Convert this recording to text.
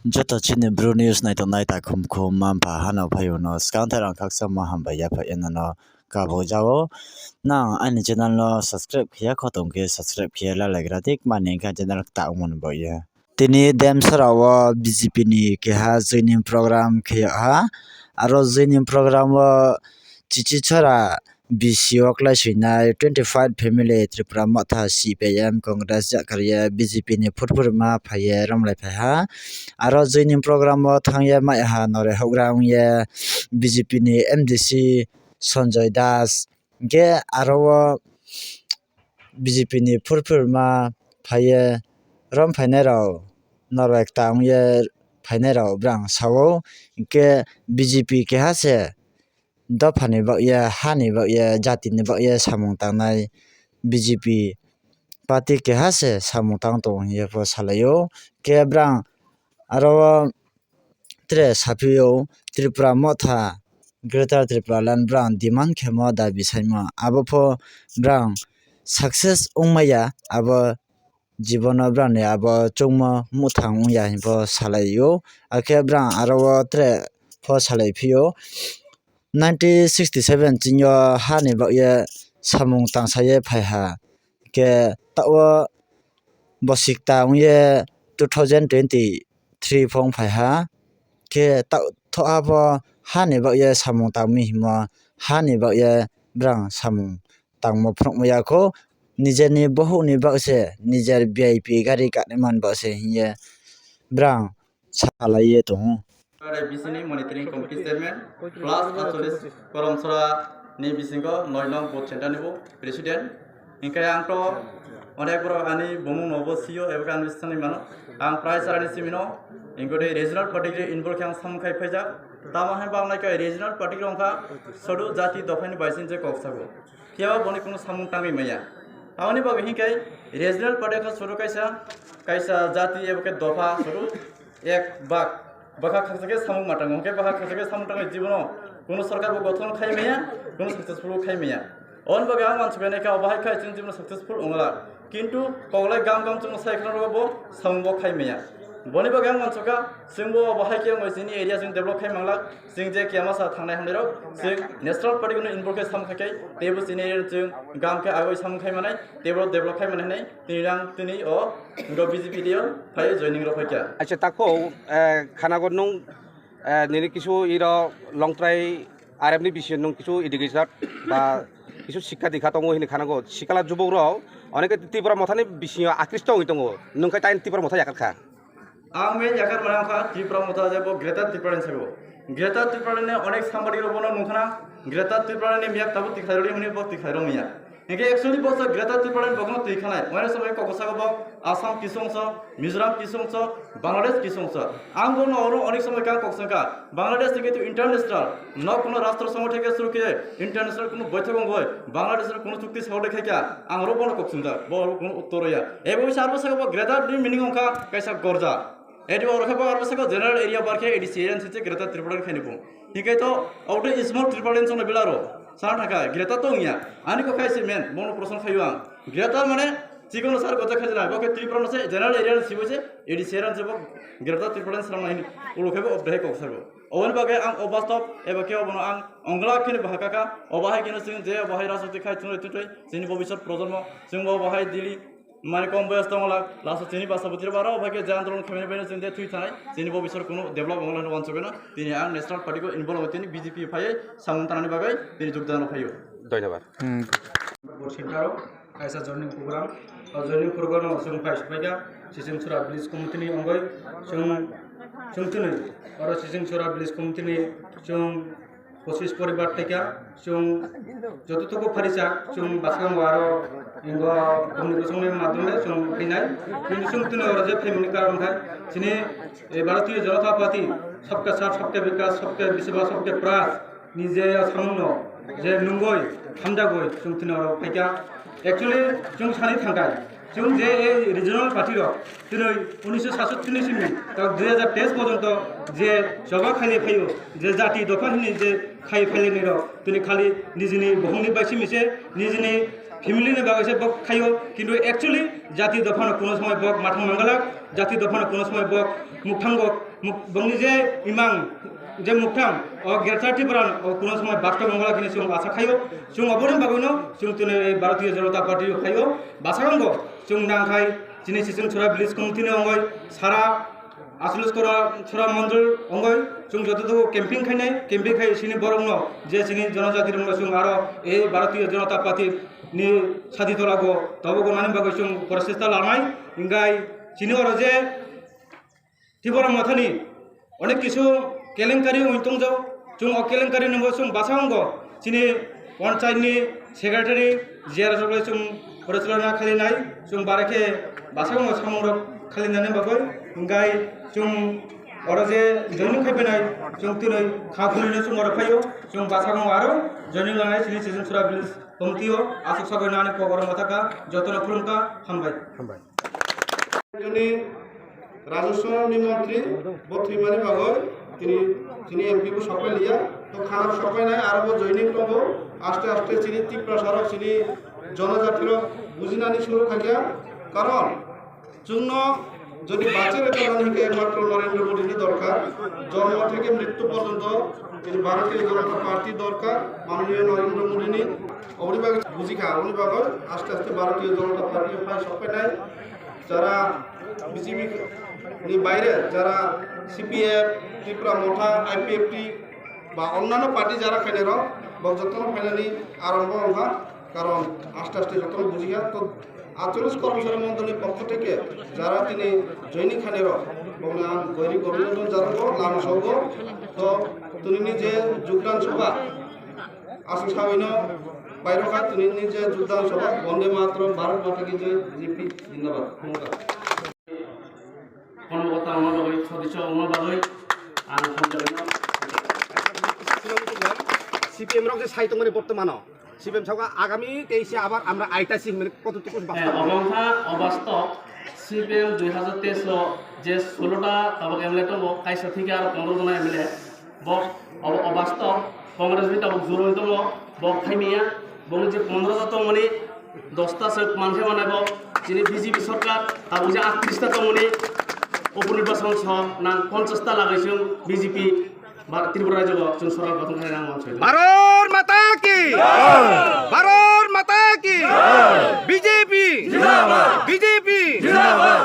Jota chini Bru News na ito na ita kum mampa hano payo no scounter ang kaksa mahamba yapa ina no kabo jawo nang ani channel no subscribe kiya khotong ke subscribe kiya la lagratik mane ka channel ta umon boya tini dem sarawa BJP ni keha joining program kiya ha aro joining program o chichi chara BCO class na 25 family Tripura Matha CPM Congress Jakarya BJP ni Purpurma phaye ramlai pha aro joining program o thangya mai ha nore hogram ye BJP ni MDC Sanjay Das ge aro BJP ni Purpurma phaye ram phaine rao norek taung ye phaine rao brang sawo ke BJP ke hase dafani bakya hani bakya jati ni bakya samung tangnai BJP party ke hase samung tang tong ye po salayo ke brang aro tre sapio Tripura Matha Greater Tripura Land brang demand khemo da bisaima abo po brang success ongmaya abo jibono brang ne abo chongma muthang ongya po salayo ake brang aro tre po salai phio 1967 jinyo hani bakye samung tangsaye phaiha ke tawa bosikta ungye 2023 phong phaiha ke ta thoabo hani bakye samung tangmi himo hani bakye brang samung tangmo phrokmaya ko nijeni bohuni bakse nijer VIP gari katneman bakse hiye brang salaye tongo बिसिनि monitoring committee chairman प्लास 48 करमसरा नि बिसिंगो 9 नं booth सेन्टारनिबो president इंखाय आंथ अनेक बर आनि बमु नबो CO एबा आनि सानि मानो आं प्राय सारानि सिमिनो इंगोदे रिजनल पार्टी इनभल्व खां सामखाय फैजा तामा हे बांलायका रिजनल पार्टी रंखा सडु जाति दफानि बायसिन जे कक्सागो कियाबा बनि कुनु सामुं तांगि मैया आवनि बागै हिंखाय रिजनल पार्टी खा सडु कायसा जाति एबा दफा सडु एक बाग बखा खसके सामुं माटांग के बखा खसके सामुं तांग जीवनो कोनो सरकार को गठन खाइमेया कोनो सक्सेसफुल खाइमेया अन बगे आं मानसि बेने का बाहाय खाइ जों जीवन सक्सेसफुल ओंगला किन्तु कगलाय गाम गाम जों साइखना रगबो सामुं खाइमेया बनि बगे आं मानसका जोंबो बाहाय के मोसिनि एरिया जों डेभलप खाइमांला जों जे केमासा थांनाय हमदेरो जों नेशनल पार्टी को इनभल्व के सामुं खाइ तेबो सिने जों गाम के आगै सामुं खाइमानाय तेबो डेभलप खाइमानाय तिनि अ गो बीजेपी दियो फाय जॉइनिंग रो फायका अच्छा ताको खानागो नं निनि किछु इरो लंगट्राय आरएमनि बिसिन नं किछु एडुकेशन बा किछु शिक्षा दीक्षा दङ हिनि खानागो सिकाला जुबग्र अनेक त्रिपुरा मथानि बिसिया आकृष्ट होय दङ नोंखाय टाइन त्रिपुरा मथा याखाखा आं मे याखार मानाखा त्रिपुरा मथा जेबो ग्रेटर त्रिपुरा सेबो ग्रेटर त्रिपुरा ने अनेक सामबादि रो बनो नोंखाना ग्रेटर त्रिपुरा ने मियाक ताबो तिखायरि हनि बो तिखायरो मिया एके एक्चुअली बस ग्रेटर त्रिपुरा बगनो तिखानाय माने समय ककसागो बक आसाम किसंस मिजोराम किसंस बांग्लादेश किसंस आं गनो अरो अनेक समय का ककसंका बांग्लादेश के तो इंटरनेशनल न कोनो राष्ट्र संगठन के सुरु के इंटरनेशनल कोनो बैठक गय बांग्लादेश कोनो चुक्ति सावडे खायका आं रो बनो ककसंका बो कोनो उत्तरया एबो सारबो सगो ग्रेटर दि मिनिंग अंका कैसा गरजा एडि और खबो आरो सगो जनरल एरिया बारखे एडि सीएन से ग्रेटर त्रिपुरा खायनिबो हिकै तो आउट स्मॉल त्रिपुरा सन बिलारो सारा थाखा ग्रेटर तो इया आनि को खायसे मेन मोनो प्रश्न खायो आं ग्रेटर माने जिकुनु सार गजा खाजना बके त्रिपुरा से जनरल एरिया सिबो से एडि सेरान जेबो ग्रेटर त्रिपुरा सारनाय उलुखेबो अबदे कक्सारबो ओवन बागे आं अबास्तव एबा के बनो आं अंगला खिनि बाहाकाका अबाहाय किनो जों जे बाहाय राजनीति खाय थुनै थुनै जोंनि भबिष्यत प्रजन्म जोंबो बाहाय दिल्ली माने कम बयस दंला लास्ट जोंनि बासाबुतिर बारो बागे जे आन्दोलन खालामनाय जों जे थुइ थानाय जोंनि भबिष्यत कोनो डेभलप होनो वानसबेना दिनै आं नेशनल पार्टी को इनभल्व होतिनि बीजेपी फाय सामुं तानानि बागै दिनै जोगदान फायो धन्यवाद सेन्टाराव कायसा जर्निं प्रग्राम जों फायसबायगा सिजन सुरा विलेज कमिटिनि अंगै जों तिनै आरो सिजन सुरा विलेज कमिटिनि जों 25 परिवार थेका जों जतटुकु फारिसा जों बासगां आरो इंगो कम्युनिकेशन माध्यमे जों फैनाय किन्तु जों तिनै आरो जे फैमनि कारनखाय दिनै भारतीय जनता पार्टी सबका साथ सबका विकास सबका विश्वास सबका प्रयास निजे सामनो जे नंगय हामजागय जों तिनै आरो फैका एक्चुअली जों सानै थांगाय जों जे रिजनल पार्टी दिनै 1967 सिम 2023 पर्यंत जे जगा खालि फैयो जे जाति दफानि जे खाय फैलेनि दिनै खालि निजिनि बहुमनि बायसि मिसे निजिनि ফ্যামিলিনি বাগাইছে বক খাইও কিন্তু একচুয়ালি জাতীয় দফানো কোনো সময় বক মাথাং মাঙ্গালাক জাতীয় দফানো কোনো সময় বক মুখাঙ্গক বংনি যে ইমাং যে মুখাং ও গ্রেটার ত্রিপুরান ও কোনো সময় বাক্ত মঙ্গলা কিনে जों আশা খাইও जों অবনি বাগৈনো जों দিনে ভারতীয় জনতা পার্টি খাইও বাসাঙ্গ जों নাংখাই যিনি সিজন ছড়া ভিলেজ কমিটিনি অঙ্গয় সারা আসলস করা ছড়া মন্ডল অঙ্গয় जों যতটুকু ক্যাম্পিং খাই সিনি বরং যে সিনি জনজাতির जों আরো এই ভারতীয় জনতা party ni sadi tolago tobo nani bago chung protesta lamai ingai chini oro je tibora mathani onek kisu kelenkari untung jau chung o kelenkari nombo chung basango chini panchayat ni secretary jr soble chung porochalona khali nai chung barake basango samong khali nani bago ingai chung oro je joining khaibenai chung tinoi kha khuline chung oro phayo chung basango aro joining lanai chini season sura village কমিটিও আসক সবাই নানি কবর মাথাকা যতন ফুলকা হামবাই যিনি রাজস্ব মন্ত্রী বত্রিমানি বাগৈ তিনি এমপি সবাই লিয়া তো খানার সবাই নাই আরো জয়নিং দব আস্তে আস্তে চিনি তীব্রসারক চিনি জনজাতির বুঝিনানি শুরু থাকিয়া কারণ জন্য যদি বাঁচে রেখে হিকে একমাত্র নরেন্দ্র মোদীকে দরকার জন্ম থেকে মৃত্যু পর্যন্ত তিনি ভারতীয় জনতা পার্টি দরকার মাননীয় নরেন্দ্র মোদী অবনিবাগ বুঝিখা অবনিবাগ আস্তে আস্তে ভারতীয় জনতা পার্টি প্রায় সবাই নাই যারা বিজেপি বাইরে যারা সিপিএফ ত্রিপুরা মোঠা আইপিএফটি বা অন্যান্য পার্টি যারা খাইনের যত্ন ফাইনালি আরম্ভ হওয়া কারণ আস্তে আস্তে যত্ন বুঝিখা তো 48 কর্মচারী মন্ডলীর পক্ষ থেকে যারা তিনি জৈনিক খানের গৈরিক অভিনন্দন জানাবো লাম সৌগ তো তিনি নিজে যোগদান সভা আসু সাবিন বাইরকা তিনি নিজে যোগদান সভা বন্দে মাতর ভারত মাতা কি জয় বিজেপি জিন্দাবাদ নমস্কার কর্মকর্তা অনুবাদক সদস্য অনুবাদক আর সিপিএম রক যে সাহিত্য মানে বর্তমান সিপিএম সরকার আগামী 23 আবার আমরা আইটা সিং মানে কতটুকু অবংহা অবাস্তব সিপিএম 2023 যে 16টা তাবক এমএলএ দङ কাইসা থেকে আর 15 জন এমএলএ বক অবাস্তব কংগ্রেস বি তাবক জুরুই দङ বক ফাইমিয়া বং যে 15টা তো মানে 10টা সে মানহে বানাইব যিনি বিজেপি সরকার তাবক যে 38টা তো মানে উপনির্বাচন সহ না 50টা লাগাইছুন বিজেপি ত্রিপুরা রাজ্য जों সরকার গঠন খাই নাম আছে ভারত মাতা কি ভারত মাতা কি বিজেপি জিন্দাবাদ বিজেপি জিন্দাবাদ